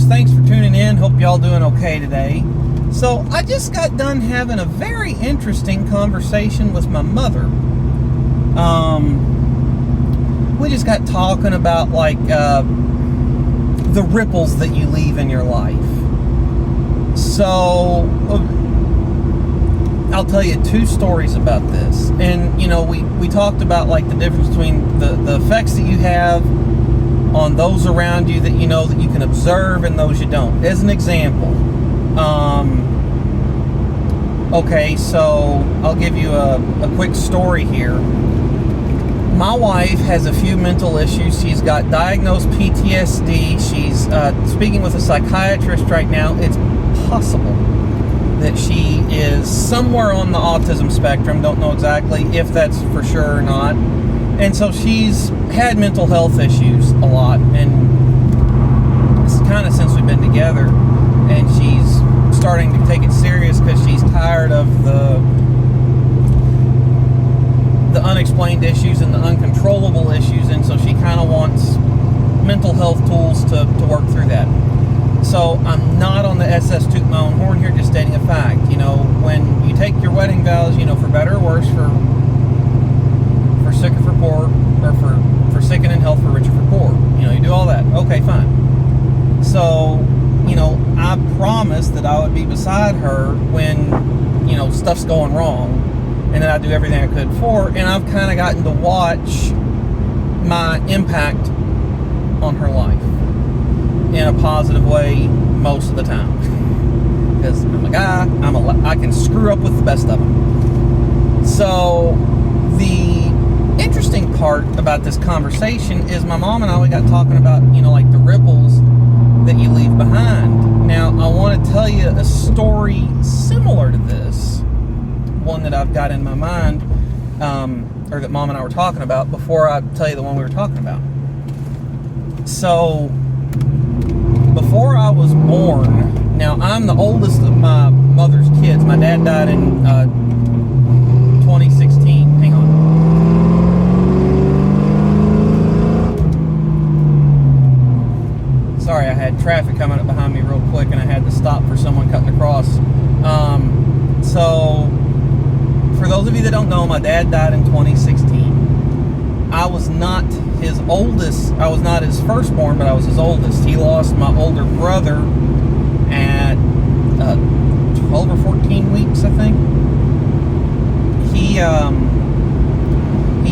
folks, thanks for tuning in. Hope y'all doing okay today. So I just got done having a very interesting conversation with my mother. We just got talking about the ripples that you leave in your life. So I'll tell you two stories about this. And we talked about the difference between the effects that you have on those around you that that you can observe and those you don't. As an example, okay, so I'll give you a quick story here. My wife has a few mental issues. She's got diagnosed PTSD. She's speaking with a psychiatrist right now. It's possible that she is somewhere on the autism spectrum. Don't know exactly if that's for sure or not. And so she's had mental health issues a lot, and it's kind of since we've been together, and she's starting to take it serious because she's tired of the unexplained issues and the uncontrollable issues, and so she kind of wants mental health tools to work through that. So I'm not on the SS toot my own horn here, just stating a fact. When you take your wedding vows, for better or worse, for sick or for poor, or for sick and in health, for rich or for poor. You do all that. Okay, fine. So, I promised that I would be beside her when, stuff's going wrong, and that I'd do everything I could for her, and I've kind of gotten to watch my impact on her life in a positive way most of the time. Because I'm a guy, I can screw up with the best of them. So, the interesting part about this conversation is my mom and I, we got talking about, the ripples that you leave behind. Now, I want to tell you a story similar to this, one that I've got in my mind, or that Mom and I were talking about, before I tell you the one we were talking about. So, before I was born, now I'm the oldest of my mother's kids. My dad died in 2016. Hang on. Sorry, I had traffic coming up behind me real quick, and I had to stop for someone cutting across. So, for those of you that don't know, my dad died in 2016. I was not his oldest. I was not his firstborn, but I was his oldest. He lost my older brother at 12 or 14 weeks, I think. He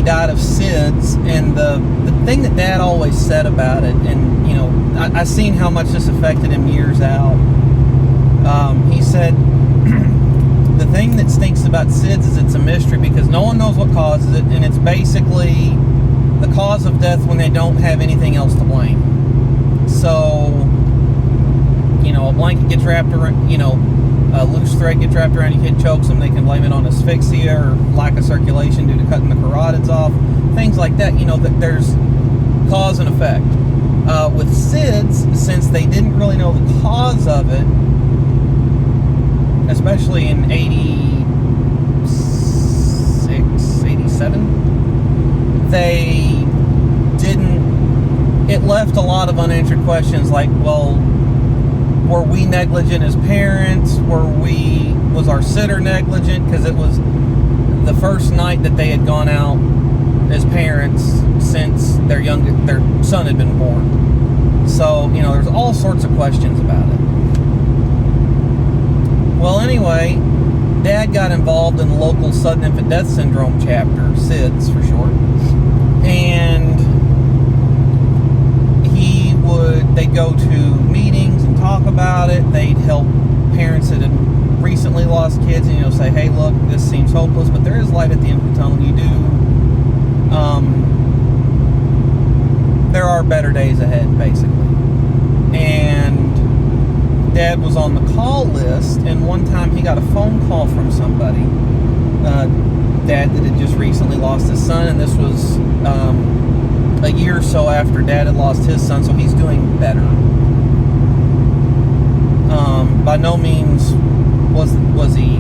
died of SIDS, and the thing that Dad always said about it, and I seen how much this affected him years out. He said, the thing that stinks about SIDS is it's a mystery because no one knows what causes it, and it's basically the cause of death when they don't have anything else to blame. So, a blanket gets wrapped around, a loose thread gets wrapped around your kid, chokes them, they can blame it on asphyxia or lack of circulation due to cutting the carotids off, things like that. That there's cause and effect. With SIDS, since they didn't really know the cause of it, especially in 86, 87, it left a lot of unanswered questions like, well, were we negligent as parents? Was our sitter negligent? Because it was the first night that they had gone out as parents since their son had been born. So, there's all sorts of questions about it. Well, anyway, Dad got involved in the local Sudden Infant Death Syndrome chapter, SIDS for short, and they'd go to meetings and talk about it. They'd help parents that had recently lost kids and, say, hey, look, this seems hopeless, but there is light at the end of the tunnel. There are better days ahead, basically. And Dad was on the call list, and one time he got a phone call from somebody, Dad that had just recently lost his son, and this was a year or so after Dad had lost his son, so he's doing better. By no means was he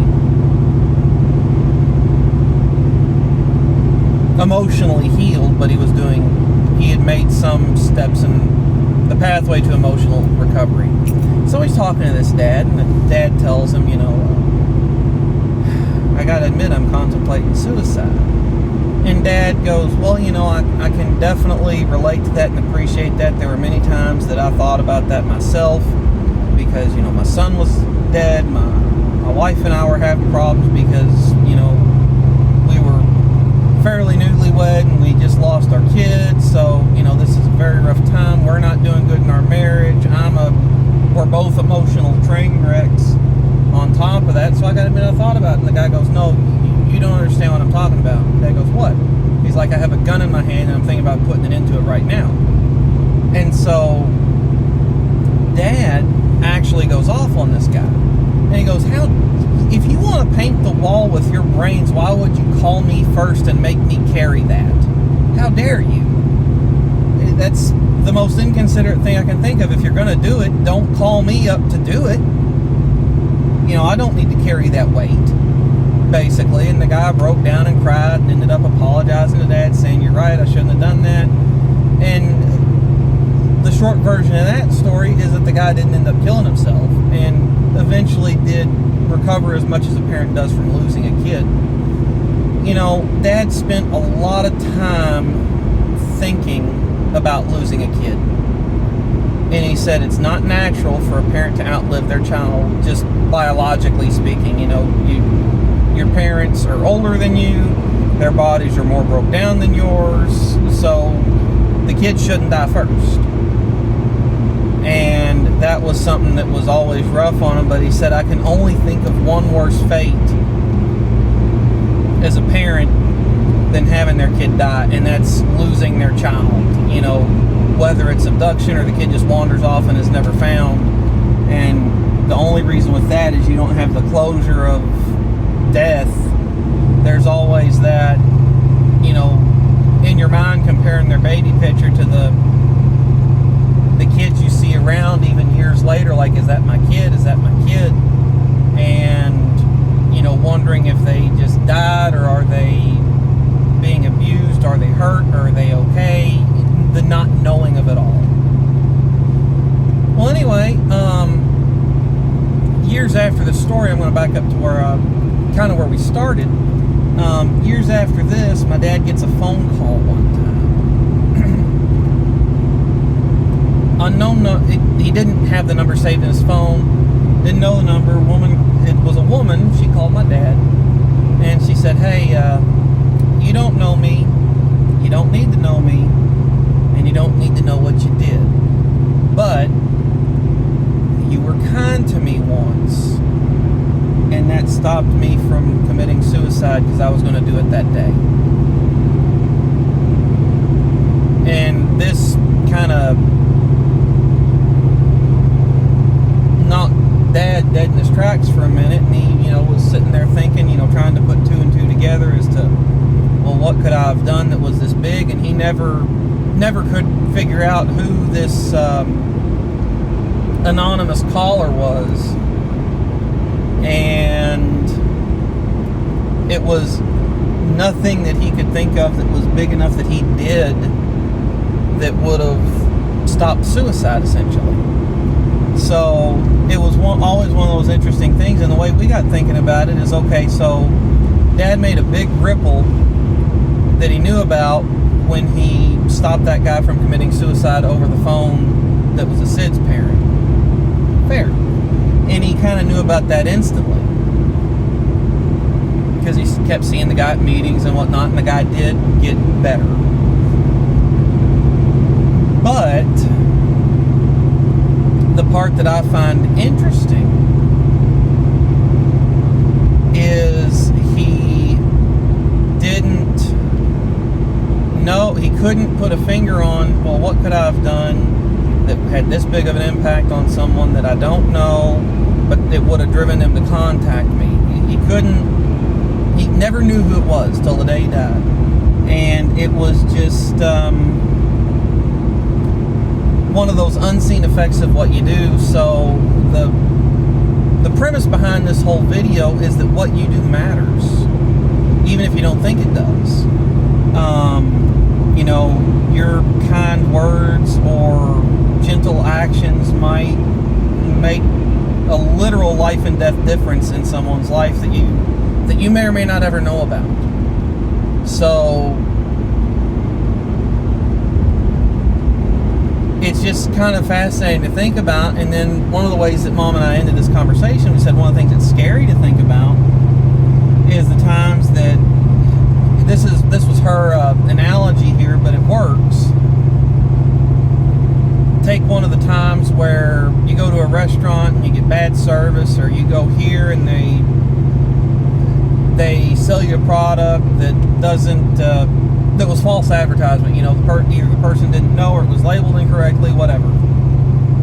emotionally healed, but he had made some steps in the pathway to emotional recovery. So he's talking to this dad, and the dad tells him, I gotta admit, I'm contemplating suicide. And dad goes, well, I can definitely relate to that and appreciate that. There were many times that I thought about that myself because, my son was dead. My wife and I were having problems because, we were fairly newlywed and we just lost our kids. So, this is a very rough time. We're not doing good in our marriage. We're both emotional train wrecks on top of that. So I got to admit, I thought about it. And the guy goes, no, you don't understand what I'm talking about. And Dad goes, what? He's like, I have a gun in my hand and I'm thinking about putting it into it right now. And so Dad actually goes off on this guy. And he goes, if you want to paint the wall with your brains, why would you call me first and make me carry that? How dare you? That's the most inconsiderate thing I can think of. If you're going to do it, don't call me up to do it. I don't need to carry that weight, basically. And the guy broke down and cried and ended up apologizing to Dad, saying, you're right, I shouldn't have done that. And the short version of that story is that the guy didn't end up killing himself and eventually did recover as much as a parent does from losing a kid. Dad spent a lot of time thinking about losing a kid. And he said it's not natural for a parent to outlive their child, just biologically speaking. Your parents are older than you, their bodies are more broke down than yours, so the kid shouldn't die first. And that was something that was always rough on him, but he said, I can only think of one worse fate as a parent than having their kid die, and that's losing their child. Whether it's abduction or the kid just wanders off and is never found. And the only reason with that is you don't have the closure of death. There's always that, in your mind, comparing their baby picture to the kids you see around even years later, like, is that my kid? Is that my kid? And, wondering if they just died, or are they being abused? Are they hurt? Or are they okay? The not knowing of it all. Well, anyway, years after the story, I'm going to back up to where we started. Years after this, my dad gets a phone call one time. He didn't have the number saved in his phone. Didn't know the number. It was a woman. She called my dad, and she said, "Hey, you don't know me. You don't need to know me, and you don't need to know what you did. But you were kind to me once, and that stopped me from committing suicide because I was going to do it that day." And this kind of knocked Dad dead in his tracks for a minute, and he, was sitting there thinking, trying to put two and two together as to, well, what could I have done that was this big? And he never could figure out who this anonymous caller was. And it was nothing that he could think of that was big enough that he did that would have stopped suicide, essentially. So it was always one of those interesting things. And the way we got thinking about it is, okay, so Dad made a big ripple that he knew about when he stopped that guy from committing suicide over the phone that was a SIDS parent. Fair. And he kind of knew about that instantly, because he kept seeing the guy at meetings and whatnot, and the guy did get better. But the part that I find interesting is he couldn't put a finger on, well, what could I have done that had this big of an impact on someone that I don't know, but it would have driven them to contact me. He never knew who it was till the day he died. And it was just one of those unseen effects of what you do. So the premise behind this whole video is that what you do matters, even if you don't think it does. Your kind words or gentle actions might make a literal life and death difference in someone's life that you may or may not ever know about. So it's just kind of fascinating to think about. And then one of the ways that Mom and I ended this conversation, we said one of the things that's scary to think about is the times that this was her analogy here, but it works. Take one of the times where you go to a restaurant and you get bad service, or you go here and they sell you a product that doesn't that was false advertisement. You know, either the person didn't know, or it was labeled incorrectly, whatever.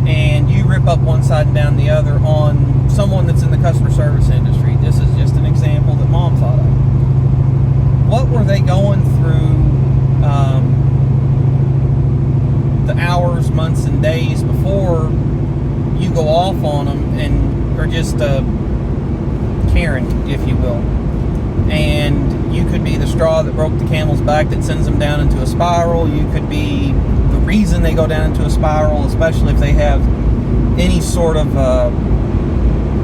And you rip up one side and down the other on someone that's in the customer service industry. This is just an example that Mom thought of. What were they going through the hours, months, and days before you go off on them or just Karen, if you will? And you could be the straw that broke the camel's back that sends them down into a spiral. You could be the reason they go down into a spiral, especially if they have any sort of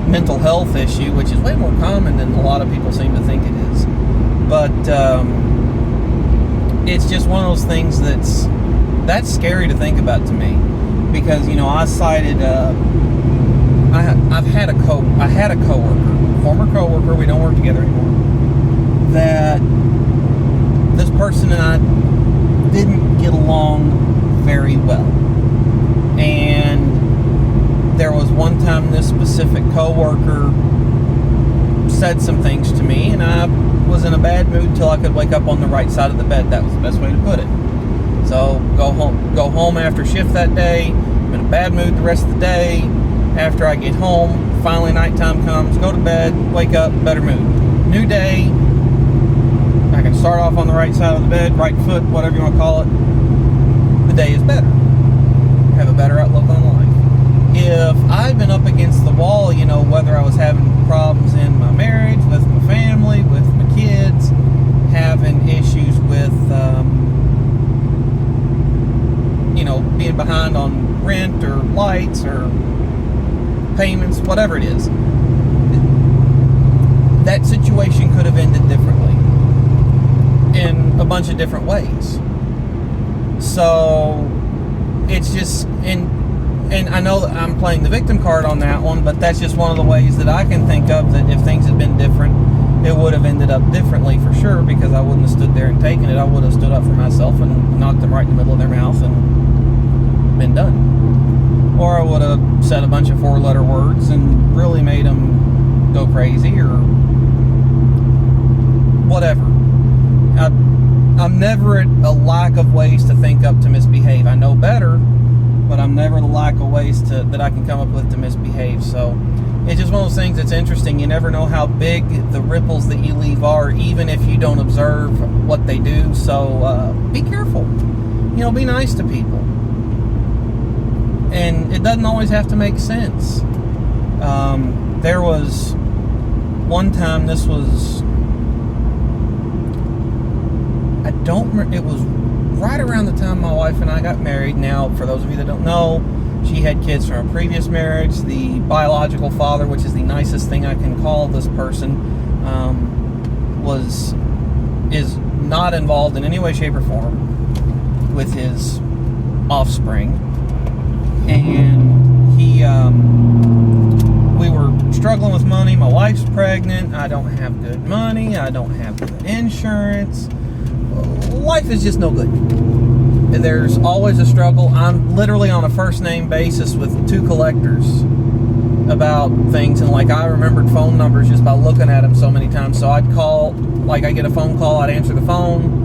mental health issue, which is way more common than a lot of people seem to think it is. But it's just one of those things that's scary to think about to me, because I cited I had a coworker, former coworker, we don't work together anymore, that this person and I didn't get along very well. And there was one time this specific coworker said some things to me, and I was in a bad mood until I could wake up on the right side of the bed. That was the best way to put it. So go home after shift that day. I'm in a bad mood the rest of the day. After I get home, finally nighttime comes, go to bed, wake up, better mood. New day, I can start off on the right side of the bed, right foot, whatever you want to call it. The day is better. Have a better outlook on life. If I'd been up against the wall, whether I was having problems in my marriage, with my family, with my kids, having issues with, being behind on rent or lights or payments, whatever it is, that situation could have ended differently in a bunch of different ways. So it's just, and I know that I'm playing the victim card on that one, but that's just one of the ways that I can think of that if things had been different, it would have ended up differently for sure, because I wouldn't have stood there and taken it. I would have stood up for myself and knocked them right in the middle of their mouth and been done. Or I would have said a bunch of 4-letter words and really made them go crazy or whatever. I'm never at a lack of ways to think up to misbehave. I know better, but I'm never at a lack of ways that I can come up with to misbehave. So it's just one of those things that's interesting. You never know how big the ripples that you leave are, even if you don't observe what they do. So be careful. Be nice to people. And it doesn't always have to make sense. There was one time, this was, it was right around the time my wife and I got married. Now, for those of you that don't know, she had kids from a previous marriage. The biological father, which is the nicest thing I can call this person, is not involved in any way, shape, or form with his offspring. And we were struggling with money. My wife's pregnant. I don't have good money. I don't have good insurance. Life is just no good. There's always a struggle. I'm literally on a first name basis with 2 collectors about things, and I remembered phone numbers just by looking at them so many times. So I'd call, I get a phone call, I'd answer the phone.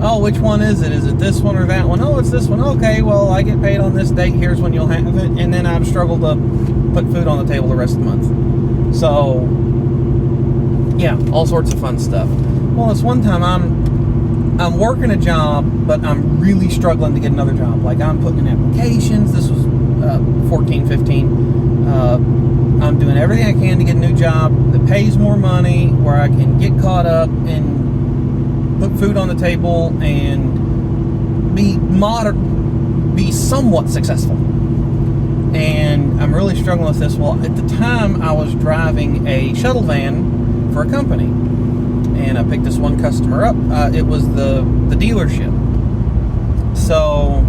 Oh, which one is it? Is it this one or that one? Oh, it's this one. Okay, well, I get paid on this date. Here's when you'll have it. And then I've struggled to put food on the table the rest of the month. So, yeah, all sorts of fun stuff. Well, this one time I'm working a job, but I'm really struggling to get another job. I'm putting in applications. This was 14, 15. I'm doing everything I can to get a new job that pays more money, where I can get caught up and put food on the table and be somewhat successful. really struggling with this. Well, at the time, I was driving a shuttle van for a company, and I picked this one customer up. It was the dealership. So,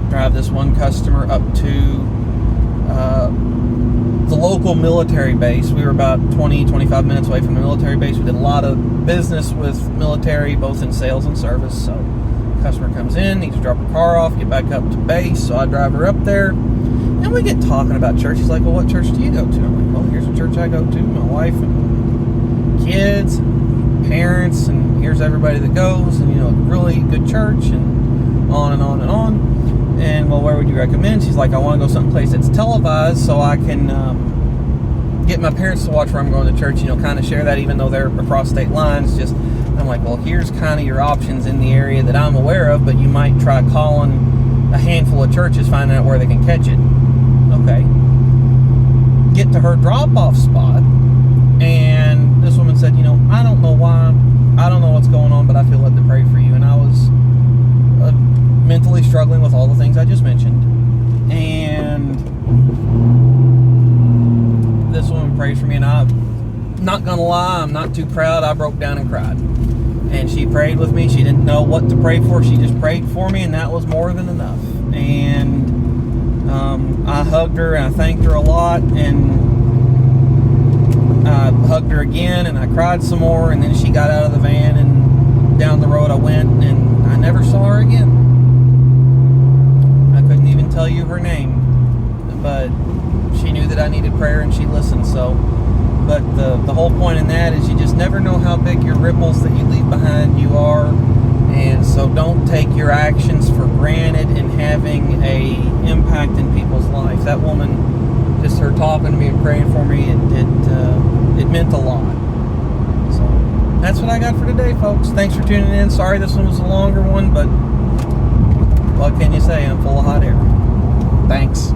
drive this one customer up to the local military base. We were about 20-25 minutes away from the military base. We did a lot of business with military, both in sales and service. So, customer comes in, needs to drop her car off, get back up to base. So I drive her up there, and we get talking about church. He's like, well, what church do you go to? I'm like, well, here's the church I go to. My wife and kids, and parents, and here's everybody that goes, and really good church, and on and on and on. And, well, where would you recommend? She's like, I want to go someplace that's televised so I can get my parents to watch where I'm going to church, kind of share that even though they're across state lines. I'm like, well, here's kind of your options in the area that I'm aware of, but you might try calling a handful of churches, finding out where they can catch it. Okay. Get to her drop-off spot, and this woman said, I don't know why, I don't know what's going on, but I feel led to pray for you. And I was mentally struggling with all the things I just mentioned, and this woman prays for me, and I'm not gonna lie, I'm not too proud. I broke down and cried, and she prayed with me. She didn't know what to pray for. She just prayed for me, and that was more than enough. And I hugged her, and I thanked her a lot, and I hugged her again, and I cried some more. And then she got out of the van, and down the road I went, and I never saw her again. I couldn't even tell you her name, but she knew that I needed prayer, and she listened. But the whole point in that is you just never know how big your ripples that you leave behind you are. And so don't take your actions for granted in having a impact in people's lives. That woman, just her talking to me and praying for me, it meant a lot. So that's what I got for today, folks. Thanks for tuning in. Sorry this one was a longer one, but what can you say? I'm full of hot air. Thanks.